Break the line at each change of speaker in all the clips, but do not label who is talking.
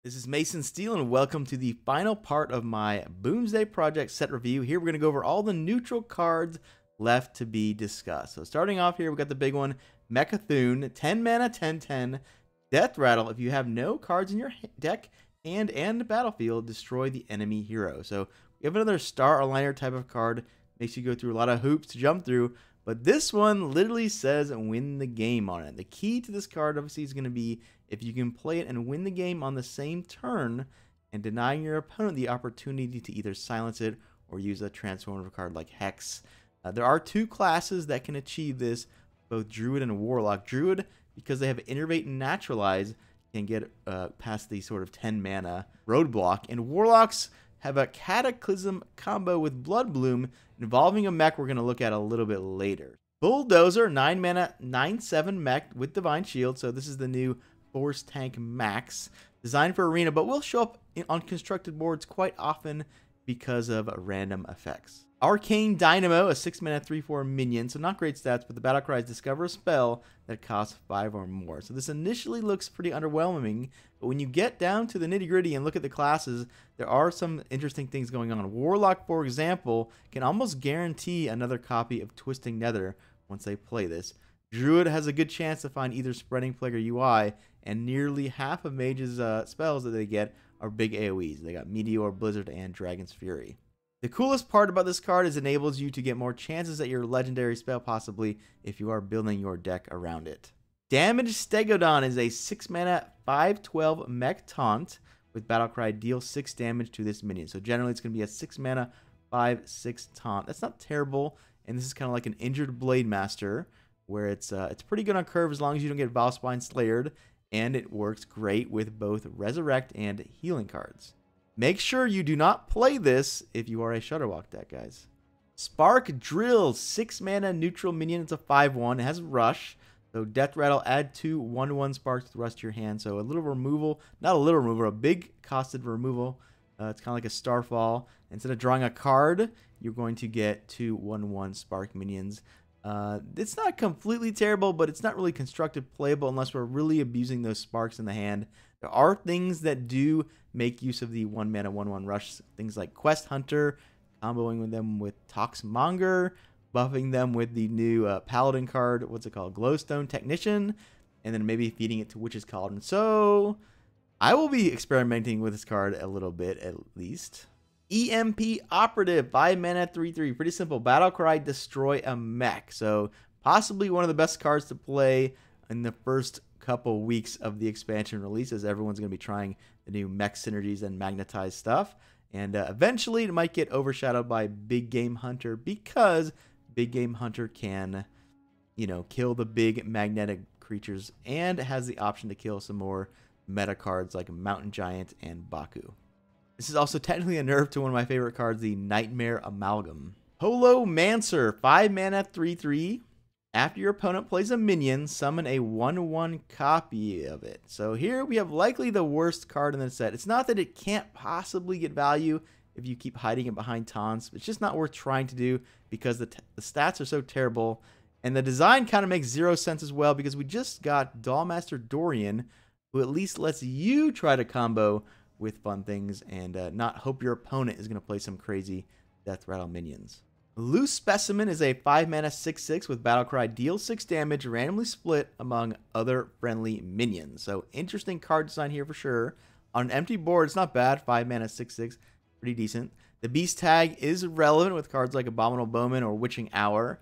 This is Mason Steele, and welcome to the final part of my Boomsday project set review. Here we're going to go over all the neutral cards left to be discussed. So starting off here, we got the big one, Mechathune, 10 mana, 10/10, Death Rattle. If you have no cards in your deck and battlefield, destroy the enemy hero. So we have another Star Aligner type of card. Makes you go through a lot of hoops to jump through. But this one literally says win the game on it. The key to this card obviously is going to be if you can play it and win the game on the same turn and denying your opponent the opportunity to either silence it or use a transformative card like Hex. There are two classes that can achieve this, both Druid and Warlock. Druid, because they have Innervate and Naturalize, can get past the sort of 10 mana roadblock. And Warlocks have a Cataclysm combo with Blood Bloom involving a mech we're going to look at a little bit later. Bulldozer, 9 mana, 9/7 mech with Divine Shield. So this is the new Force Tank Max, designed for Arena, but will show up on constructed boards quite often because of random effects. Arcane Dynamo, a 6 mana 3/4 minion, so not great stats, but the battle cry is discover a spell that costs 5 or more. So this initially looks pretty underwhelming, but when you get down to the nitty gritty and look at the classes, there are some interesting things going on. Warlock, for example, can almost guarantee another copy of Twisting Nether once they play this. Druid has a good chance to find either Spreading Plague or UI, and nearly half of Mage's spells that they get are big AoEs. They got Meteor, Blizzard, and Dragon's Fury. The coolest part about this card is it enables you to get more chances at your legendary spell, possibly, if you are building your deck around it. Damage Stegodon is a 6 mana 5/12 mech taunt with Battlecry, deal 6 damage to this minion. So generally it's going to be a 6 mana 5/6 taunt. That's not terrible, and this is kind of like an injured Blade Master, where it's pretty good on curve as long as you don't get Valspine Slayered, and it works great with both Resurrect and Healing cards. Make sure you do not play this if you are a Shutterwalk deck, guys. Spark Drill, 6 mana neutral minion. It's a 5/1. It has Rush. So Death Rattle, add 2 1/1 sparks to the rest of your hand. So a little removal, not a little removal, a big costed removal. It's kind of like a Starfall. Instead of drawing a card, you're going to get 2 1/1 spark minions. It's not completely terrible, but it's not really constructed playable unless we're really abusing those sparks in the hand. There are things that do make use of the 1 mana 1/1 rush, things like Quest Hunter, comboing with them with Toxmonger, buffing them with the new Paladin card, what's it called, Glowstone Technician, and then maybe feeding it to Witch's Cauldron. So I will be experimenting with this card a little bit at least. EMP Operative, 5 mana 3/3. Pretty simple. Battlecry, destroy a mech. So possibly one of the best cards to play in the first couple weeks of the expansion release, as everyone's going to be trying the new mech synergies and magnetized stuff. And eventually it might get overshadowed by Big Game Hunter, because Big Game Hunter can, kill the big magnetic creatures and has the option to kill some more meta cards like Mountain Giant and Baku. This is also technically a nerf to one of my favorite cards, the Nightmare Amalgam. Holomancer, 5 mana 3/3. After your opponent plays a minion, summon a 1/1 copy of it. So here we have likely the worst card in the set. It's not that it can't possibly get value if you keep hiding it behind taunts. It's just not worth trying to do because the stats are so terrible. And the design kind of makes zero sense as well, because we just got Dollmaster Dorian, who at least lets you try to combo with fun things and not hope your opponent is going to play some crazy Death Rattle minions. Loose Specimen is a 5 mana 6/6 with Battlecry, deal 6 damage, randomly split among other friendly minions. So interesting card design here for sure. On an empty board, it's not bad. 5 mana 6/6, pretty decent. The Beast tag is relevant with cards like Abominable Bowman or Witching Hour.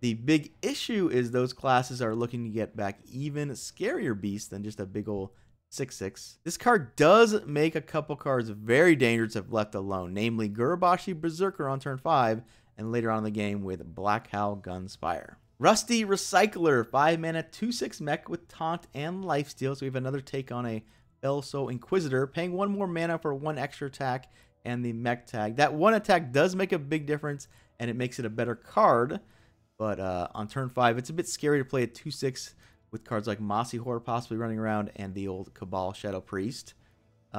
The big issue is those classes are looking to get back even scarier beasts than just a big ol' 6/6. This card does make a couple cards very dangerous if left alone, namely Gurubashi Berserker on turn 5, and later on in the game with Black Howl Gunspire. Rusty Recycler, 5 mana 2/6 mech with taunt and lifesteal. So we have another take on a Fell Soul Inquisitor, paying 1 more mana for 1 extra attack and the mech tag. That 1 attack does make a big difference, and it makes it a better card. But on turn 5, it's a bit scary to play a 2/6 with cards like Mossy Horde possibly running around and the old Cabal Shadow Priest.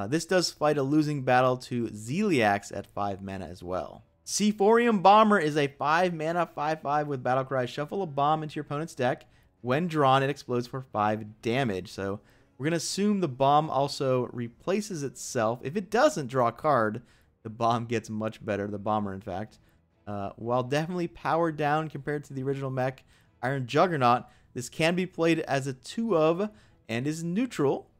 This does fight a losing battle to Zeliax at 5 mana as well. Seaphorium Bomber is a 5 mana 5/5 with Battlecry. Shuffle a bomb into your opponent's deck. When drawn, it explodes for 5 damage. So We're going to assume the bomb also replaces itself. If it doesn't draw a card, the bomb gets much better, the bomber in fact. While definitely powered down compared to the original mech, Iron Juggernaut, this can be played as a 2 of and is neutral.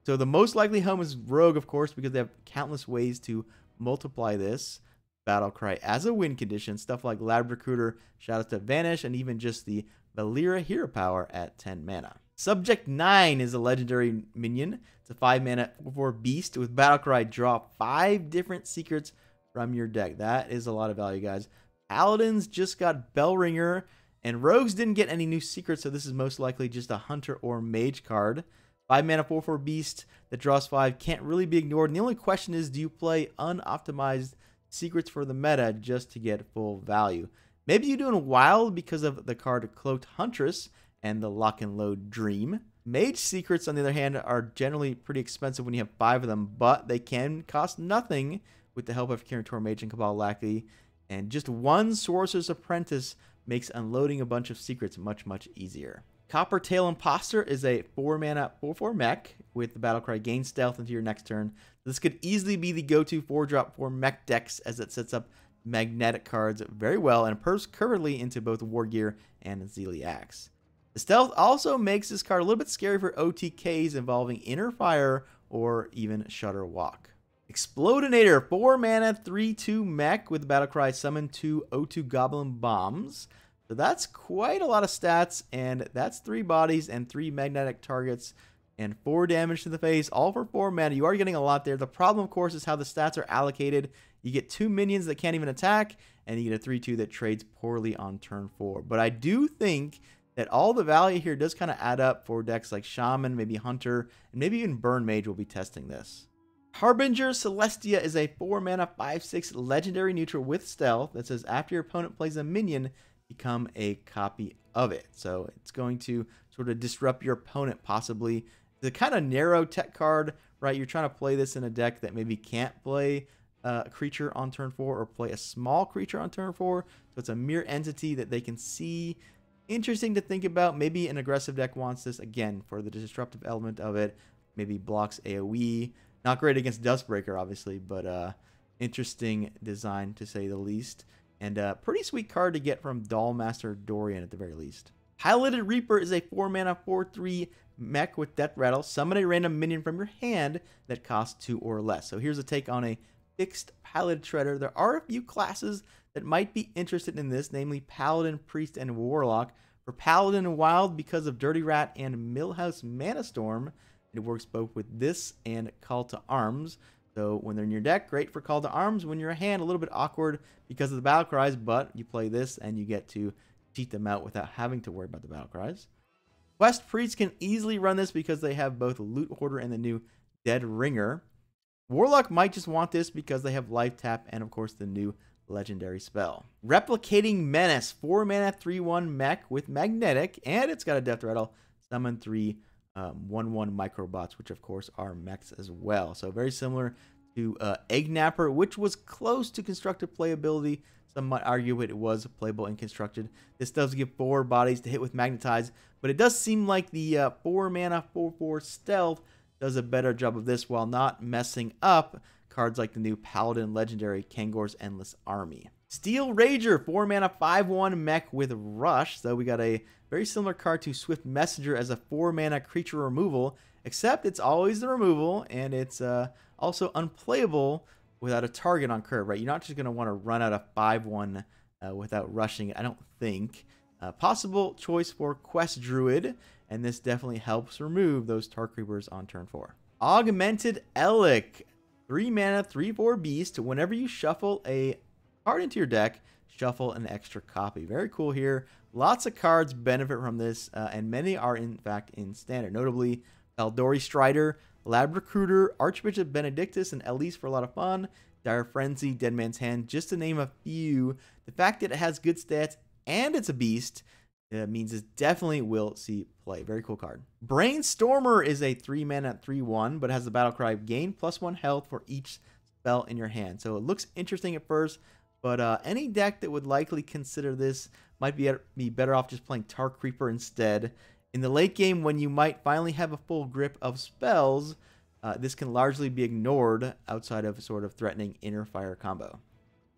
So the most likely home is Rogue, of course, because they have countless ways to multiply this. Battlecry as a win condition, stuff like Lab Recruiter, Shout Out to Vanish, and even just the Valera Hero Power at 10 mana. Subject 9 is a legendary minion. It's a 5 mana 4/4 beast with Battlecry. Draw 5 different secrets from your deck. That is a lot of value, guys. Paladins just got Bellringer, and Rogues didn't get any new secrets, so this is most likely just a Hunter or Mage card. 5 mana 4/4 beast that draws 5 can't really be ignored. And the only question is, do you play unoptimized secrets for the meta just to get full value? Maybe you do in Wild because of the card Cloaked Huntress and the Lock and Load Dream. Mage secrets, on the other hand, are generally pretty expensive when you have 5 of them, but they can cost nothing with the help of Kirin Mage and Cabal Lackey. And just one Sorcerer's Apprentice makes unloading a bunch of secrets much, much easier. Coppertail Imposter is a 4 mana 4/4 mech with the Battlecry gain stealth into your next turn. This could easily be the go-to 4-drop for mech decks as it sets up magnetic cards very well and perps currently into both War Gear and Zealey Axe. The stealth also makes this card a little bit scary for OTKs involving Inner Fire or even Shutter Walk. Explodinator, 4 mana 3/2 mech with Battlecry summon 2 O2 Goblin Bombs. So that's quite a lot of stats, and that's 3 bodies and 3 magnetic targets and 4 damage to the face, all for 4 mana. You are getting a lot there. The problem, of course, is how the stats are allocated. You get 2 minions that can't even attack, and you get a 3/2 that trades poorly on turn 4. But I do think that all the value here does kind of add up for decks like Shaman, maybe Hunter, and maybe even Burn Mage will be testing this. Harbinger Celestia is a 4 mana 5/6 legendary neutral with stealth that says after your opponent plays a minion, become a copy of it. So it's going to sort of disrupt your opponent possibly. The kind of narrow tech card, right? You're trying to play this in a deck that maybe can't play a creature on turn 4 or play a small creature on turn 4. So it's a mere entity that they can see. Interesting to think about. Maybe an aggressive deck wants this again for the disruptive element of it. Maybe blocks AoE. Not great against Dustbreaker, obviously, but interesting design to say the least. And a pretty sweet card to get from Dollmaster Dorian at the very least. Piloted Reaper is a 4 mana 4/3 mech with Death Rattle. Summon a random minion from your hand that costs 2 or less. So here's a take on a fixed Piloted Shredder. There are a few classes that might be interested in this, namely Paladin, Priest, and Warlock. For Paladin and Wild, because of Dirty Rat and Millhouse Mana Storm, it works both with this and Call to Arms. So when they're in your deck, great for Call to Arms. When you're a hand, a little bit awkward because of the battle cries, but you play this and you get to cheat them out without having to worry about the battle cries. Quest Priests can easily run this because they have both Loot Hoarder and the new Dead Ringer. Warlock might just want this because they have Life Tap and, of course, the new legendary spell. Replicating Menace, 4 mana 3/1 mech with Magnetic, and it's got a Death Rattle. Summon 3 1/1 Microbots, which of course are mechs as well. So very similar to Egg Napper, which was close to constructed playability. Some might argue it was playable and constructed. This does give 4 bodies to hit with Magnetize, but it does seem like the 4 mana 4/4 stealth does a better job of this while not messing up cards like the new Paladin Legendary Kangor's Endless Army. Steel Rager, 4 mana 5/1 mech with Rush. So we got a very similar card to Swift Messenger as a 4 mana creature removal, except it's always the removal, and it's also unplayable without a target on curve, right? You're not just going to want to run out a 5/1 without rushing it, I don't think. Possible choice for Quest Druid, and this definitely helps remove those Tar Creepers on turn 4. Augmented Elic, 3 mana 3/4 beast. Whenever you shuffle a card into your deck, shuffle an extra copy. Very cool here. Lots of cards benefit from this, and many are in fact in standard. Notably, Eldori Strider, Lab Recruiter, Archbishop Benedictus, and Elise for a lot of fun. Dire Frenzy, Dead Man's Hand, just to name a few. The fact that it has good stats and it's a beast means it definitely will see play. Very cool card. Brainstormer is a 3 mana 3/1, but has the battle cry gain +1 health for each spell in your hand. So it looks interesting at first, but any deck that would likely consider this might be better off just playing Tar Creeper instead. In the late game, when you might finally have a full grip of spells, this can largely be ignored outside of sort of threatening inner fire combo.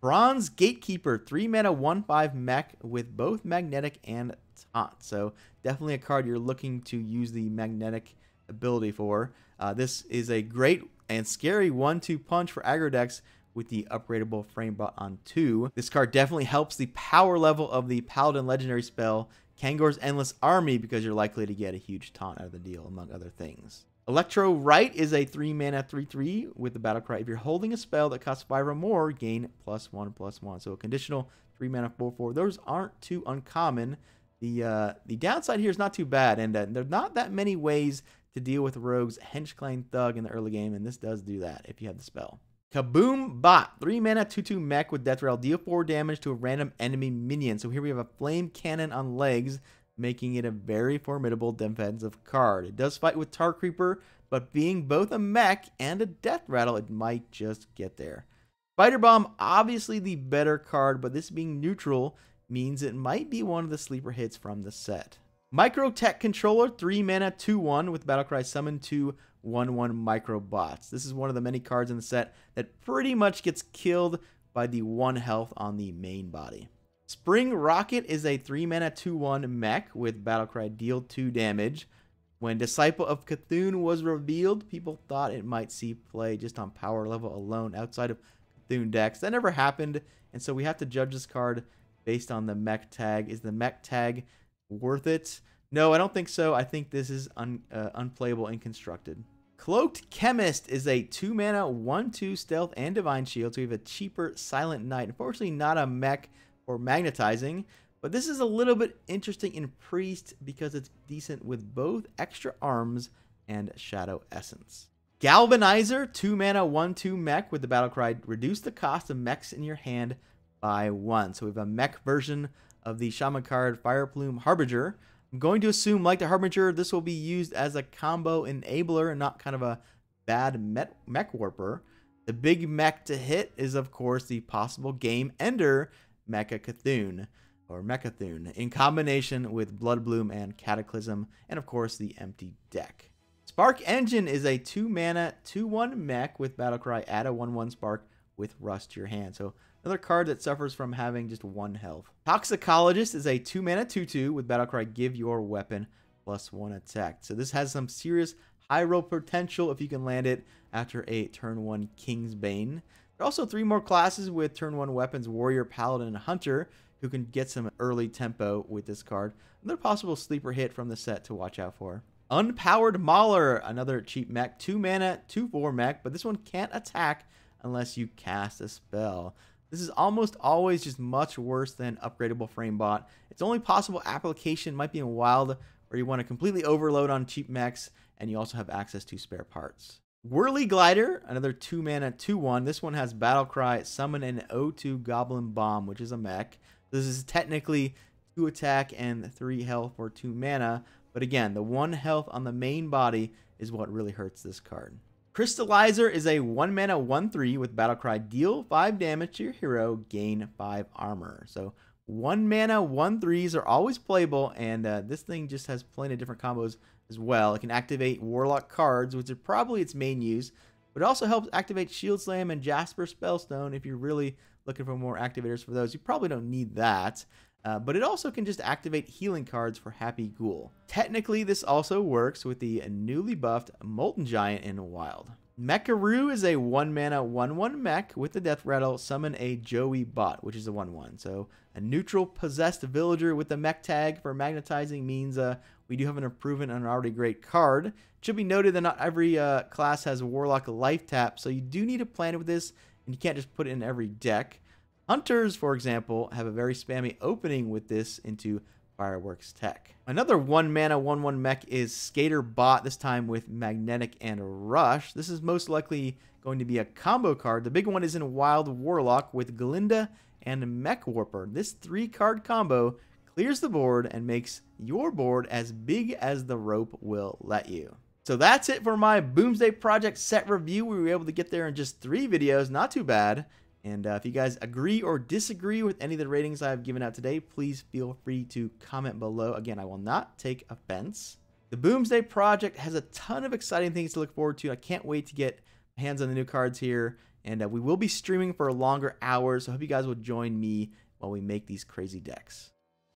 Bronze Gatekeeper, 3 mana 1/5 mech with both magnetic and taunt. So definitely a card you're looking to use the magnetic ability for. This is a great and scary 1-2 punch for aggro decks with the upgradable Framebot on 2. This card definitely helps the power level of the Paladin legendary spell Kangor's Endless Army because you're likely to get a huge taunt out of the deal, among other things. Electro Right is a 3 mana 3/3 with the battle cry. If you're holding a spell that costs 5 or more, gain +1/+1. So a conditional 3 mana 4/4. Those aren't too uncommon. The downside here is not too bad, and there are not that many ways to deal with Rogue's Henchclane Thug in the early game, and this does do that if you have the spell. Kaboom Bot, 3 mana 2/2 mech with Death Rattle, deal 4 damage to a random enemy minion. So here we have a flame cannon on legs, making it a very formidable defensive card. It does fight with Tar Creeper, but being both a mech and a Death Rattle, it might just get there. Spider Bomb, obviously the better card, but this being neutral means it might be one of the sleeper hits from the set. Micro Tech Controller, 3 mana 2/1 with Battlecry, summon 2 1/1 Micro Bots. This is one of the many cards in the set that pretty much gets killed by the 1 health on the main body. Spring Rocket is a 3 mana 2/1 mech with Battlecry, deal 2 damage. When Disciple of Cthulhu was revealed, people thought it might see play just on power level alone outside of Cthulhu decks. That never happened, and so we have to judge this card based on the mech tag. Is the mech tag worth it? No, I don't think so. I think this is unplayable and constructed. Cloaked Chemist is a 2 mana 1/2 stealth and divine shield, so we have a cheaper Silent Knight. Unfortunately, not a mech or magnetizing, but this is a little bit interesting in Priest because it's decent with both extra arms and Shadow Essence. Galvanizer, 2 mana 1/2 mech with the battle cry, reduce the cost of mechs in your hand by 1. So we have a mech version of the Shaman card Fireplume Harbinger. I'm going to assume, like the Harbinger, this will be used as a combo enabler and not kind of a bad mech warper. The big mech to hit is, of course, the possible game ender Mecha Cthulhu, or Mechathune, in combination with Bloodbloom and Cataclysm, and of course the empty deck. Spark Engine is a 2 mana 2/1 mech with Battlecry, add a 1/1 spark with Rust to your hand. So another card that suffers from having just 1 health. Toxicologist is a 2 mana 2/2 with Battlecry, give your weapon +1 attack. So this has some serious high roll potential if you can land it after a turn 1 Kingsbane. There are also 3 more classes with turn 1 weapons, Warrior, Paladin, and Hunter, who can get some early tempo with this card. Another possible sleeper hit from the set to watch out for. Unpowered Mauler, another cheap mech, 2 mana 2/4 mech, but this one can't attack unless you cast a spell. This is almost always just much worse than upgradable Framebot. Its only possible application might be in Wild, where you want to completely overload on cheap mechs, and you also have access to spare parts. Whirly Glider, another 2 mana 2/1. This one has Battlecry, summon an O2 Goblin Bomb, which is a mech. This is technically 2 attack and 3 health for 2 mana, but again, the 1 health on the main body is what really hurts this card. Crystallizer is a 1 mana 1/3 with Battlecry, deal 5 damage to your hero, gain 5 armor. So 1 mana 1/3s are always playable, and this thing just has plenty of different combos as well. It can activate Warlock cards, which is probably its main use, but it also helps activate Shield Slam and Jasper Spellstone if you're really looking for more activators for those. You probably don't need that. But it also can just activate healing cards for Happy Ghoul. Technically, this also works with the newly buffed Molten Giant in Wild. Mecharoo is a 1 mana 1/1 mech with the Death Rattle, summon a Joey Bot, which is a 1/1. So a neutral possessed villager with the mech tag for magnetizing means we do have an improvement on an already great card. It should be noted that not every class has Warlock life tap, so you do need to plan it with this, and you can't just put it in every deck. Hunters, for example, have a very spammy opening with this into Fireworks Tech. Another 1 mana 1/1 mech is Skater Bot, this time with Magnetic and Rush. This is most likely going to be a combo card. The big one is in Wild Warlock with Glinda and Mech Warper. This 3-card combo clears the board and makes your board as big as the rope will let you. So that's it for my Boomsday Project set review. We were able to get there in just 3 videos, not too bad. And if you guys agree or disagree with any of the ratings I've given out today, please feel free to comment below. Again, I will not take offense. The Boomsday project has a ton of exciting things to look forward to. I can't wait to get my hands on the new cards here. And we will be streaming for longer hours, so I hope you guys will join me while we make these crazy decks.